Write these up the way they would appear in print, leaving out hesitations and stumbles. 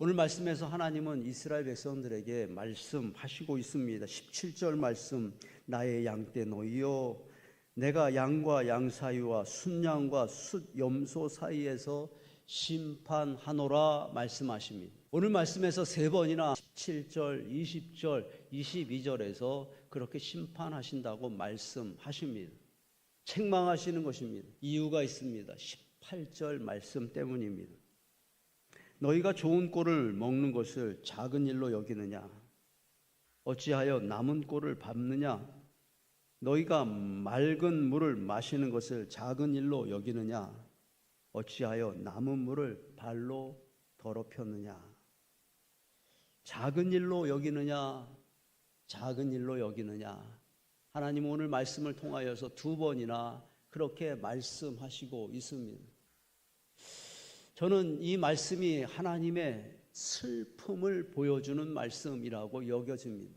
오늘 말씀에서 하나님은 이스라엘 백성들에게 말씀하시고 있습니다. 17절 말씀, 나의 양떼 너희여, 내가 양과 양 사이와 순양과 숫염소 사이에서 심판하노라 말씀하십니다. 오늘 말씀에서 세 번이나 17절, 20절, 22절에서 그렇게 심판하신다고 말씀하십니다. 책망하시는 것입니다. 이유가 있습니다. 18절 말씀 때문입니다. 너희가 좋은 꼴을 먹는 것을 작은 일로 여기느냐? 어찌하여 남은 꼴을 밟느냐? 너희가 맑은 물을 마시는 것을 작은 일로 여기느냐? 어찌하여 남은 물을 발로 더럽혔느냐? 작은 일로 여기느냐? 작은 일로 여기느냐? 하나님은 오늘 말씀을 통하여서 두 번이나 그렇게 말씀하시고 있습니다. 저는 이 말씀이 하나님의 슬픔을 보여주는 말씀이라고 여겨집니다.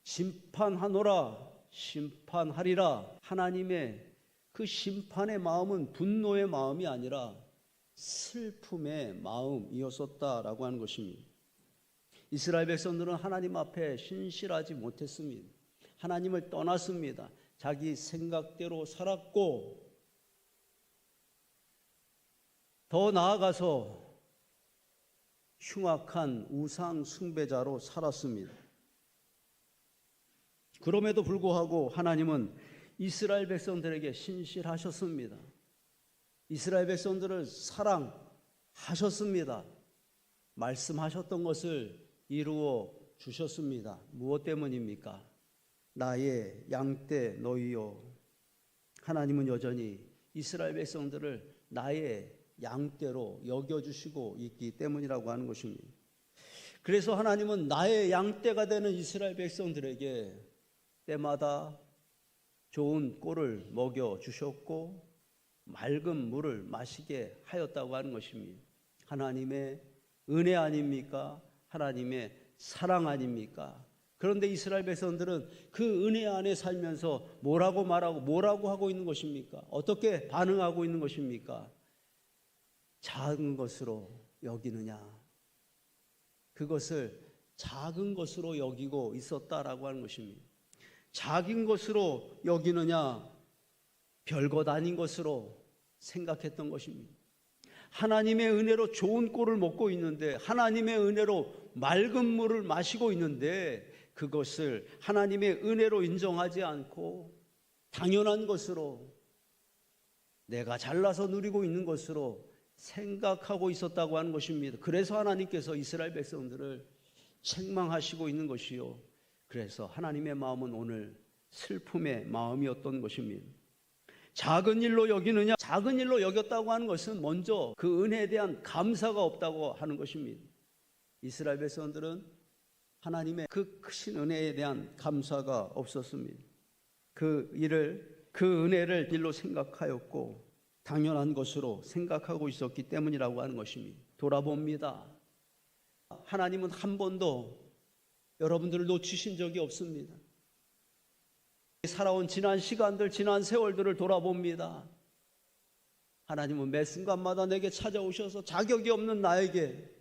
심판하노라, 심판하리라. 하나님의 그 심판의 마음은 분노의 마음이 아니라 슬픔의 마음이었었다라고 하는 것입니다. 이스라엘 백성들은 하나님 앞에 신실하지 못했습니다. 하나님을 떠났습니다. 자기 생각대로 살았고, 더 나아가서 흉악한 우상 숭배자로 살았습니다. 그럼에도 불구하고 하나님은 이스라엘 백성들에게 신실하셨습니다. 이스라엘 백성들을 사랑하셨습니다. 말씀하셨던 것을 이루어 주셨습니다. 무엇 때문입니까? 나의 양떼 너희요. 하나님은 여전히 이스라엘 백성들을 나의 양떼로 여겨주시고 있기 때문이라고 하는 것입니다. 그래서 하나님은 나의 양떼가 되는 이스라엘 백성들에게 때마다 좋은 꼴을 먹여주셨고 맑은 물을 마시게 하였다고 하는 것입니다. 하나님의 은혜 아닙니까? 하나님의 사랑 아닙니까? 그런데 이스라엘 백성들은 그 은혜 안에 살면서 뭐라고 말하고 뭐라고 하고 있는 것입니까? 어떻게 반응하고 있는 것입니까? 작은 것으로 여기느냐? 그것을 작은 것으로 여기고 있었다라고 하는 것입니다. 작은 것으로 여기느냐? 별것 아닌 것으로 생각했던 것입니다. 하나님의 은혜로 좋은 꼴을 먹고 있는데, 하나님의 은혜로 맑은 물을 마시고 있는데, 그것을 하나님의 은혜로 인정하지 않고 당연한 것으로, 내가 잘나서 누리고 있는 것으로 생각하고 있었다고 하는 것입니다. 그래서 하나님께서 이스라엘 백성들을 책망하시고 있는 것이요, 그래서 하나님의 마음은 오늘 슬픔의 마음이었던 것입니다. 작은 일로 여기느냐? 작은 일로 여겼다고 하는 것은 먼저 그 은혜에 대한 감사가 없다고 하는 것입니다. 이스라엘 백성들은 하나님의 그 크신 은혜에 대한 감사가 없었습니다. 그 은혜를 일로 생각하였고 당연한 것으로 생각하고 있었기 때문이라고 하는 것입니다. 돌아봅니다. 하나님은 한 번도 여러분들을 놓치신 적이 없습니다. 살아온 지난 시간들, 지난 세월들을 돌아봅니다. 하나님은 매 순간마다 내게 찾아오셔서 자격이 없는 나에게,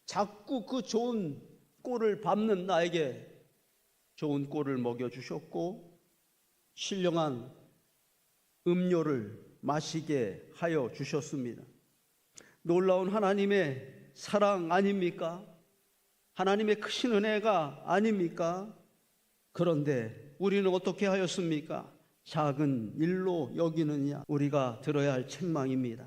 자꾸 그 좋은 꼴을 밟는 나에게 좋은 꼴을 먹여주셨고 신령한 음료를 마시게 하여 주셨습니다. 놀라운 하나님의 사랑 아닙니까? 하나님의 크신 은혜가 아닙니까? 그런데 우리는 어떻게 하였습니까? 작은 일로 여기느냐? 우리가 들어야 할 책망입니다.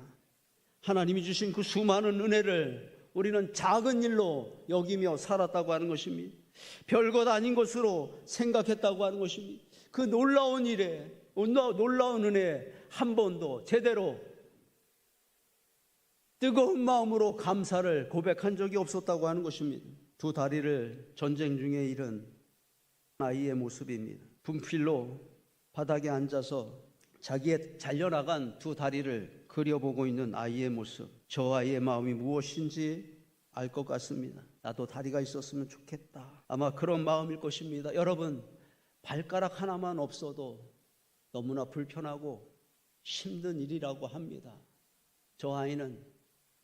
하나님이 주신 그 수많은 은혜를 우리는 작은 일로 여기며 살았다고 하는 것입니다. 별것 아닌 것으로 생각했다고 하는 것입니다. 그 놀라운 일에, 놀라운 은혜에 한 번도 제대로 뜨거운 마음으로 감사를 고백한 적이 없었다고 하는 것입니다. 두 다리를 전쟁 중에 잃은 아이의 모습입니다. 분필로 바닥에 앉아서 자기의 잘려나간 두 다리를 그려보고 있는 아이의 모습. 저 아이의 마음이 무엇인지 알 것 같습니다. 나도 다리가 있었으면 좋겠다. 아마 그런 마음일 것입니다. 여러분, 발가락 하나만 없어도 너무나 불편하고 힘든 일이라고 합니다. 저 아이는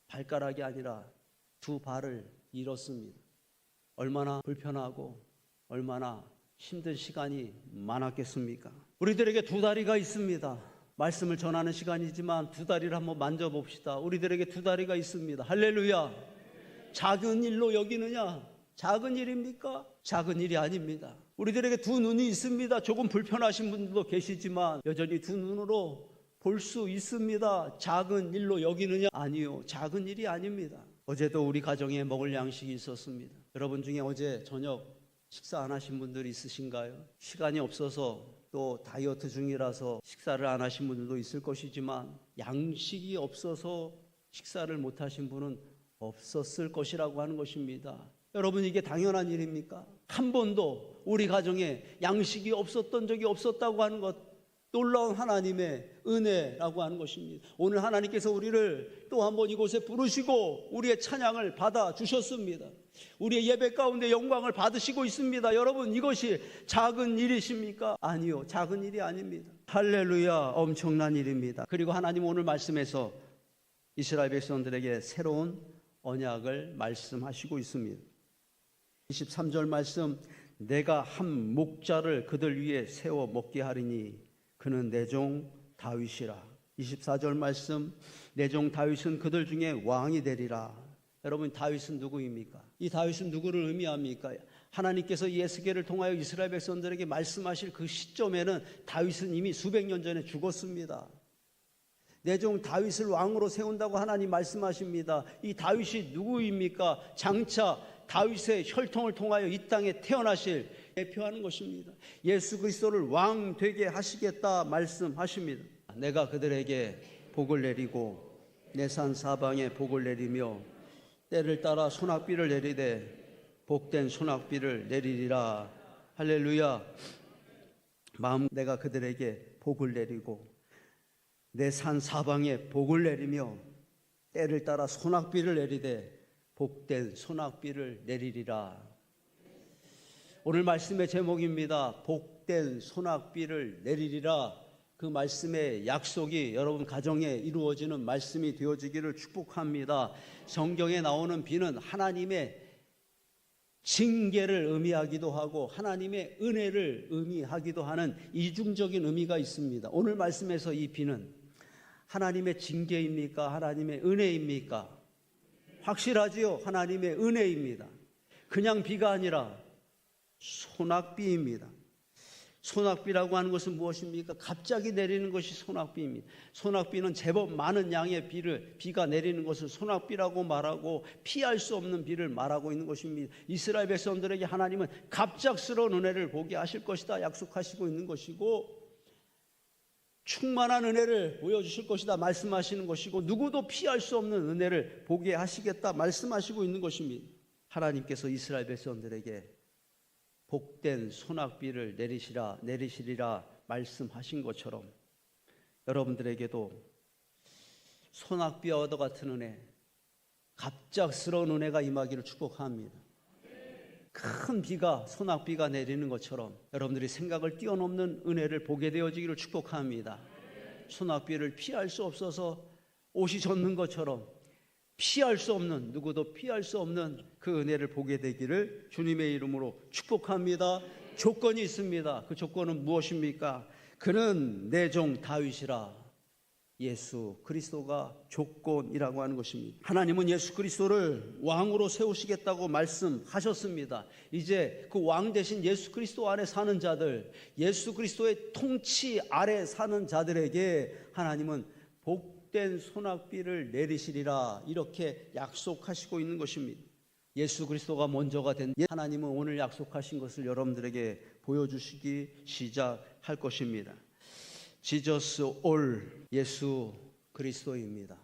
발가락이 아니라 두 발을 잃었습니다. 얼마나 불편하고 얼마나 힘든 시간이 많았겠습니까? 우리들에게 두 다리가 있습니다. 말씀을 전하는 시간이지만 두 다리를 한번 만져봅시다. 우리들에게 두 다리가 있습니다. 할렐루야. 작은 일로 여기느냐? 작은 일입니까? 작은 일이 아닙니다. 우리들에게 두 눈이 있습니다. 조금 불편하신 분들도 계시지만 여전히 두 눈으로 볼 수 있습니다. 작은 일로 여기느냐? 아니요, 작은 일이 아닙니다. 어제도 우리 가정에 먹을 양식이 있었습니다. 여러분 중에 어제 저녁 식사 안 하신 분들이 있으신가요? 시간이 없어서 또 다이어트 중이라서 식사를 안 하신 분들도 있을 것이지만 양식이 없어서 식사를 못 하신 분은 없었을 것이라고 하는 것입니다. 여러분, 이게 당연한 일입니까? 한 번도 우리 가정에 양식이 없었던 적이 없었다고 하는 것, 놀라운 하나님의 은혜라고 하는 것입니다. 오늘 하나님께서 우리를 또 한 번 이곳에 부르시고 우리의 찬양을 받아주셨습니다. 우리의 예배 가운데 영광을 받으시고 있습니다. 여러분, 이것이 작은 일이십니까? 아니요, 작은 일이 아닙니다. 할렐루야, 엄청난 일입니다. 그리고 하나님 오늘 말씀에서 이스라엘 백성들에게 새로운 언약을 말씀하시고 있습니다. 23절 말씀, 내가 한 목자를 그들 위에 세워 먹게 하리니 그는 내 종 다윗이라. 24절 말씀, 내 종 다윗은 그들 중에 왕이 되리라. 여러분, 다윗은 누구입니까? 이 다윗은 누구를 의미합니까? 하나님께서 예수계를 통하여 이스라엘 백성들에게 말씀하실 그 시점에는 다윗은 이미 수백 년 전에 죽었습니다. 내 종 다윗을 왕으로 세운다고 하나님 말씀하십니다. 이 다윗이 누구입니까? 장차 다윗의 혈통을 통하여 이 땅에 태어나실 대표하는 것입니다. 예수 그리스도를 왕 되게 하시겠다 말씀하십니다. 내가 그들에게 복을 내리고 내 산 사방에 복을 내리며 때를 따라 소낙비를 내리되 복된 소낙비를 내리리라. 할렐루야. 내가 그들에게 복을 내리고 내 산 사방에 복을 내리며 때를 따라 소낙비를 내리되 복된 소낙비를 내리리라. 오늘 말씀의 제목입니다. 복된 소낙비를 내리리라. 그 말씀의 약속이 여러분 가정에 이루어지는 말씀이 되어지기를 축복합니다. 성경에 나오는 비는 하나님의 징계를 의미하기도 하고 하나님의 은혜를 의미하기도 하는 이중적인 의미가 있습니다. 오늘 말씀에서 이 비는 하나님의 징계입니까? 하나님의 은혜입니까? 확실하지요? 하나님의 은혜입니다. 그냥 비가 아니라 소낙비입니다. 소낙비라고 하는 것은 무엇입니까? 갑자기 내리는 것이 소낙비입니다. 소낙비는 제법 많은 양의 비가 내리는 것을 소낙비라고 말하고 피할 수 없는 비를 말하고 있는 것입니다. 이스라엘 백성들에게 하나님은 갑작스러운 은혜를 보게 하실 것이다 약속하시고 있는 것이고 충만한 은혜를 보여주실 것이다 말씀하시는 것이고 누구도 피할 수 없는 은혜를 보게 하시겠다 말씀하시고 있는 것입니다. 하나님께서 이스라엘 백성들에게 복된 소낙비를 내리시리라 말씀하신 것처럼 여러분들에게도 소낙비와 같은 은혜, 갑작스러운 은혜가 임하기를 축복합니다. 큰 비가 소낙비가 내리는 것처럼 여러분들이 생각을 뛰어넘는 은혜를 보게 되어지기를 축복합니다. 소낙비를 피할 수 없어서 옷이 젖는 것처럼 피할 수 없는, 누구도 피할 수 없는 그 은혜를 보게 되기를 주님의 이름으로 축복합니다. 조건이 있습니다. 그 조건은 무엇입니까? 그는 내 종 다윗이라. 예수 그리스도가 조건이라고 하는 것입니다. 하나님은 예수 그리스도를 왕으로 세우시겠다고 말씀하셨습니다. 이제 그 왕 대신 예수 그리스도 안에 사는 자들, 예수 그리스도의 통치 아래 사는 자들에게 하나님은 복된 소낙비를 내리시리라 이렇게 약속하시고 있는 것입니다. 예수 그리스도가 먼저가 된 하나님은 오늘 약속하신 것을 여러분들에게 보여주시기 시작할 것입니다. Jesus all 예수 그리스도입니다.